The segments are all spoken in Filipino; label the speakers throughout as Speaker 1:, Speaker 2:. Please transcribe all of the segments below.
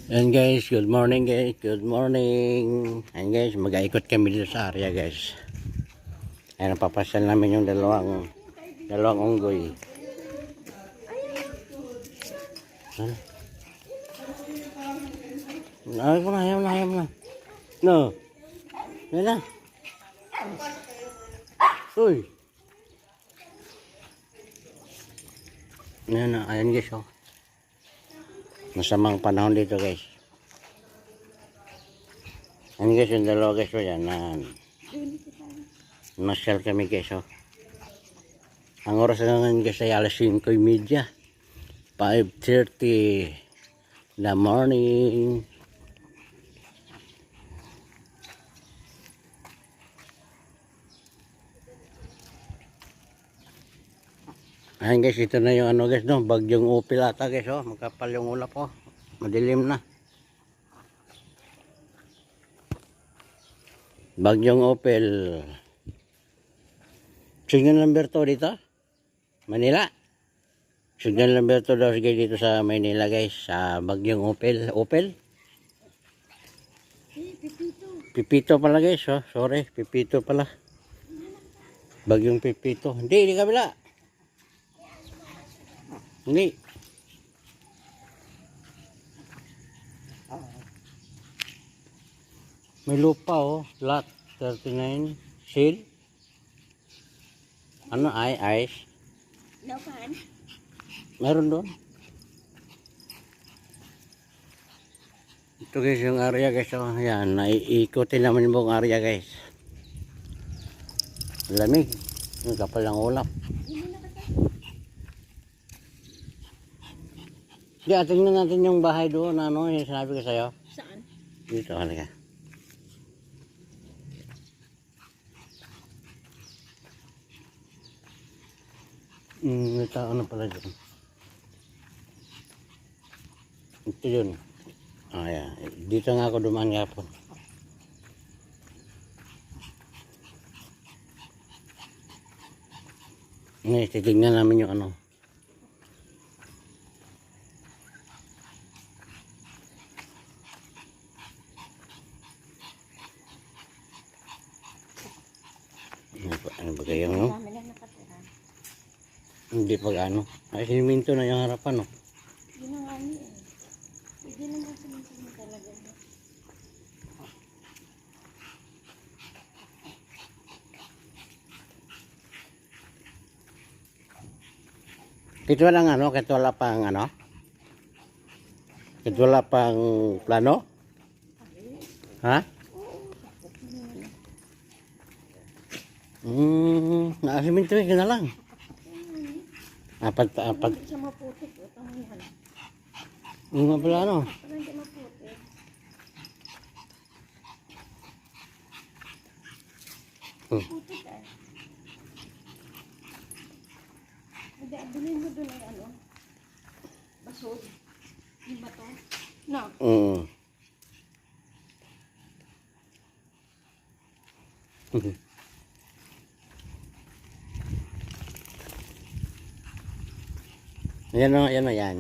Speaker 1: And guys, good morning guys, good morning. And guys, mag-aikot kami dito sa area guys. Ayan, napapasyal namin yung dalawang unggoy. Ano? Ayaw na. No. Yan na. Uy. Ayan na, ayan guys oh. Masamang panahon dito guys. Ayan guys, yung dalawa guys oh, yan na. Masyal kami guys oh. Ang oras na ngayon guys ay alas 5:30. 5:30 in the morning. Ayan guys, ito na yung ano guys no, bagyong upil ata guys oh, magkapal yung ulap oh. Madilim na. Bagyong upil. Signal number 2 dito? Manila. Signal number 2 daw guys dito sa Manila guys, sa bagyong upil. Upil? Pipito pala guys oh, sorry, Pipito pala. Bagyong Pipito. Hindi kabila. Hindi. May lupa oh, lot 39 seal. Ano ice?
Speaker 2: Lapan.
Speaker 1: Meron doon. Ito guys yung area guys oh. Ayan, naiikutin naman yung buong area guys. Lamig. Yung kapal ng ulap. Di, tingnan natin yung bahay doon, ano, yung sinabi ko sa'yo.
Speaker 2: Saan?
Speaker 1: Dito, halika. May tao na pala dyan. Ito yun. Ayan, dito nga ako dumaan ngapon. Ngayon, titignan namin yung ano. Ano ba kayo, no?
Speaker 2: Dami lang nakatira.
Speaker 1: Hindi pag ano. Ay, siminto na yung harapan, no?
Speaker 2: Yun ang ano eh. Hindi naman sininsin talaga.
Speaker 1: Kahit walang ano, kahit wala pang ano? Kahit wala pang plano? Ha? Nakasiminto ka na lang. Apat.
Speaker 2: Hindi siya maputik. Ito mo yan.
Speaker 1: Yung nga pala ano?
Speaker 2: Parang hindi maputik. Putik eh. Hindi, bilhin mo doon ay ano? Basod. Yung bato. No. Yan o, yan. Yan.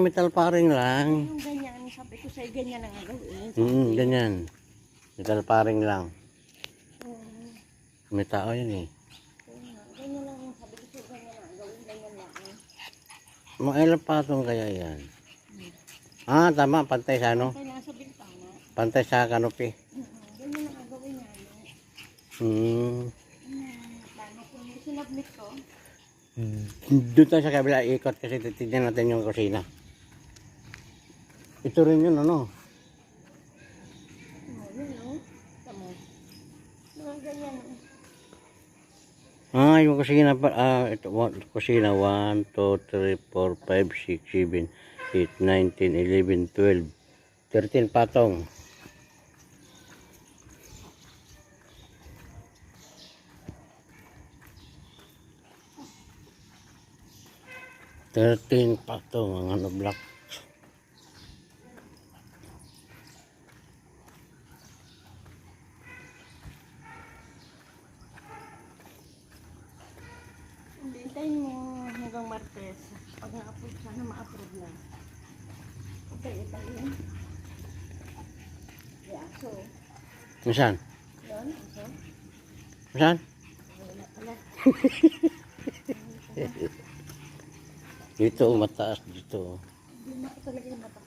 Speaker 2: Metal paring lang. Yung ganyan, sabi ko sa'yo, ganyan ang gawin.
Speaker 1: Ganyan. Metal paring lang. May tao yan eh.
Speaker 2: Ganyan lang yung sabi ko sa'yo, ganyan ang gawin, ganyan lang.
Speaker 1: Mga ilang patong kaya yan? Tama, pantay sa ano?
Speaker 2: Kaya nasa bintana.
Speaker 1: Pantay sa kanopi.
Speaker 2: Ganyan ang gawin niya. Plano ko yung sinabmit ko.
Speaker 1: Doon tayo sa kabila ikot kasi titignan natin yung kusina. Ito rin yun ano.
Speaker 2: Yun o. Tamo. Mga ganyan.
Speaker 1: Yung kusina pa. Ito, kusina 1, 2, 3, 4, 5, 6, 7, 8, 9, 10, 11, 12, 13 patong. Ang ano block.
Speaker 2: Hintayin mo hanggang Martes. Pag na-approve, sana ma-approve na. Okay, ito yun. Yeah, so,
Speaker 1: Saan?
Speaker 2: yun, so,
Speaker 1: Saan?
Speaker 2: wala pala.
Speaker 1: Dito, mataas dito.
Speaker 2: Hindi na ko talaga yung mata ko.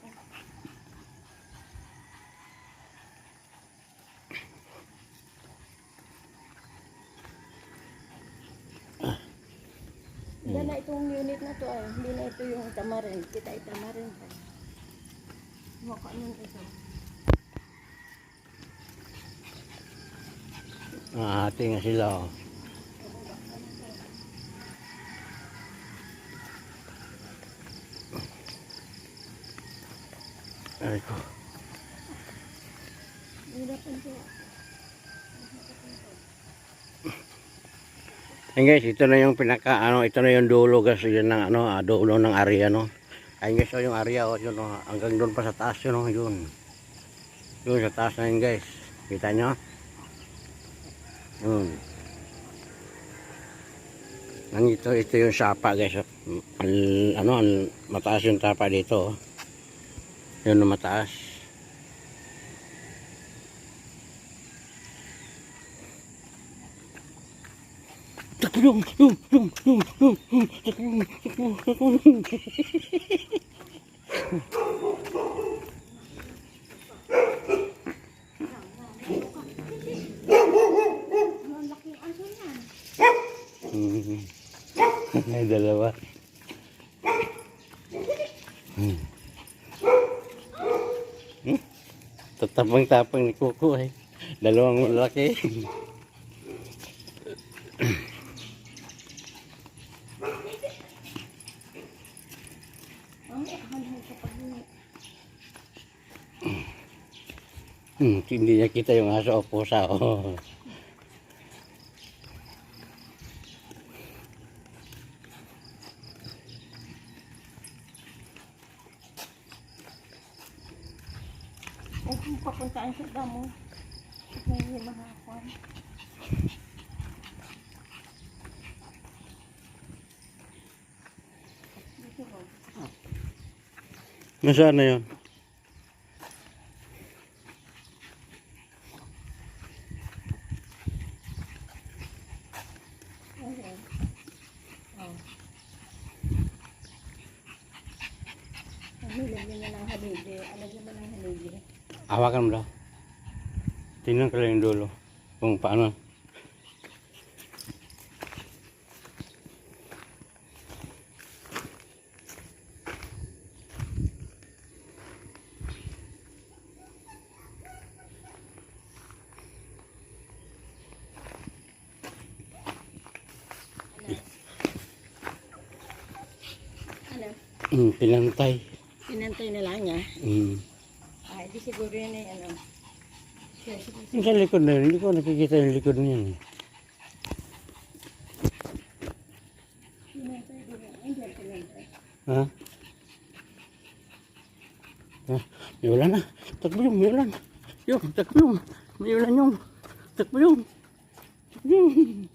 Speaker 2: Hindi na itong unit na to ay. Hindi na ito yung tamarin. Kita ay tamarin pa. Mukha nun ito.
Speaker 1: Ate nga sila. Oh. Ay ko.
Speaker 2: Hirapan ko.
Speaker 1: Ayun guys, ito na yung pinaka ito na yung dulo guys, yun ng dulo ng area no. Ayun guys, yung area yun hanggang doon pa sa taas yun yun. Yun sa taas na yun guys. Kita nyo? Yun. Ito yung sapa guys. Mataas yung sapa dito. Yun na mataas. Takbong.
Speaker 2: Ang laking aso yan.
Speaker 1: May dalawa. Tatapang-tapang ni Kuko eh. Dalawang malaki.
Speaker 2: Ang hanay kapag
Speaker 1: Hindi niya kita yung aso o pusa. Oh.
Speaker 2: ay kung papuntaan sa damo. May mahakon. Dito ba?
Speaker 1: Nasaan na yun?
Speaker 2: Ayan. Oh. Nilagyan niya ng haligi. Alagyan mo ng haligi.
Speaker 1: Hawakan mo daw. Tingnan ko lang yung dulo. Kung paano.
Speaker 2: Ano?
Speaker 1: Pinantay.
Speaker 2: Pinantay na lang niya. Ay, di siguro yun ay ano.
Speaker 1: Yung sa likod na yun, hindi ko nakikita yung likod niya.
Speaker 2: Pinantay din yan. Ay, hindi pinantay.
Speaker 1: Ha? May ulan na. Takbo yung, may ulan. Yung, takbo yung. May ulan yung. Takbo yung. Takbo yung.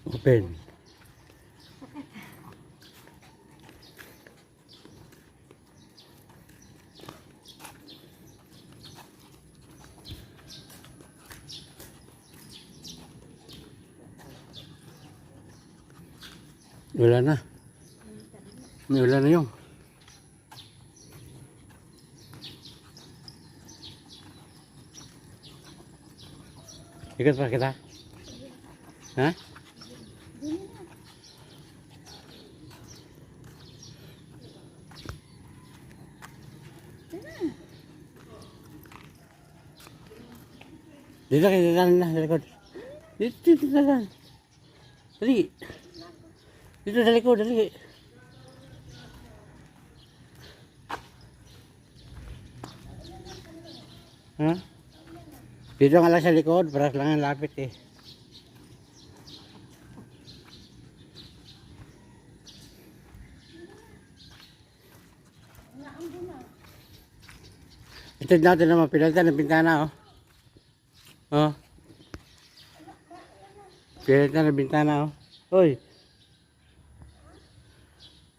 Speaker 1: Open. Wala na. May wala na yung. Ikot pa kita? Ha? Dito kayo dalan na sa likod. Dito dalan. Dali. Dito sa likod, dali. Ha? Dito nga lang sa likod, para lang ang lapit eh. Ito natin naman, pinalitan ng bintana oh. Oh. Pinalitan ng bintana oh. Hoy.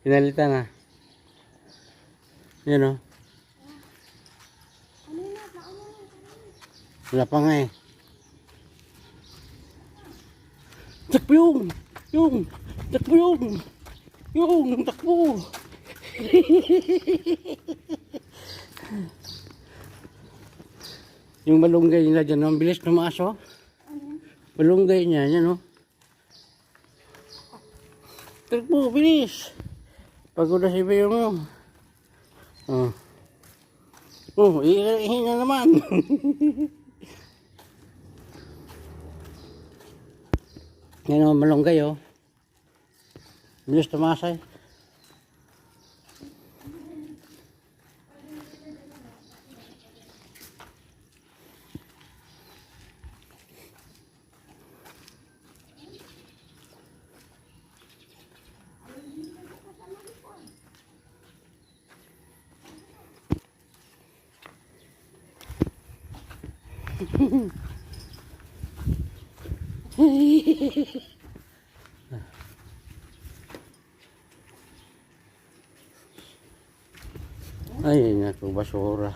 Speaker 1: Pinalitan na. Yan oh. Wala pa nga eh. Takbo yung. Takbo yung. Takbo. Yung malunggay nila dyan, ang bilis tumaas oh. Malunggay niya, yan oh. Takbo, bilis. Pagod na si Bayo mo. Oh. Oh, iihin na naman. Yan oh, malunggay oh. Bilis tumaas eh. Ay, naku, basura.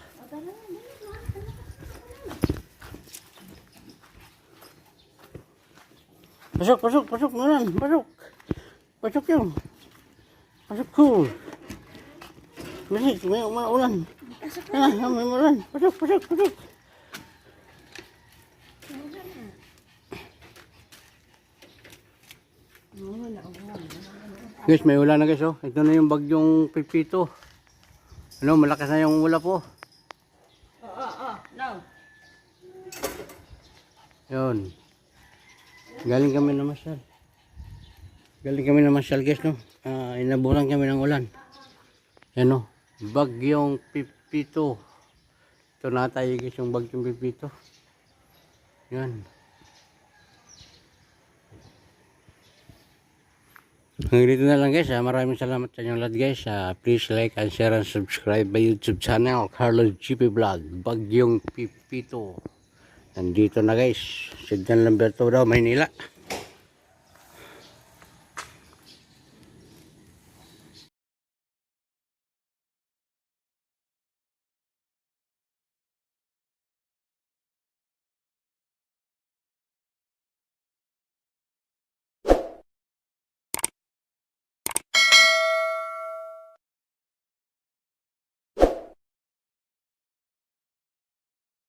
Speaker 1: Pasok, nalan, pasok. Pasok yun. Pasok cool. Bilis, may ulan. May ulan. Pasok. Guys, may ulan na guys oh. Ito na yung bagyong Pipito. Ano, malakas na yung ulap po.
Speaker 2: No.
Speaker 1: Yun. Galing kami na masyal guys no. Inabulan kami ng ulan. Yan oh. Bagyong Pipito. Ito na tayo guys yung bagyong Pipito. Yan. Hanggang dito na lang guys. Maraming salamat sa inyong lahat guys. Please like and share and subscribe my YouTube channel, Carlos GP Vlog, Bagyong Pipito. Nandito na guys. Sidyan Lamberto daw, Maynila.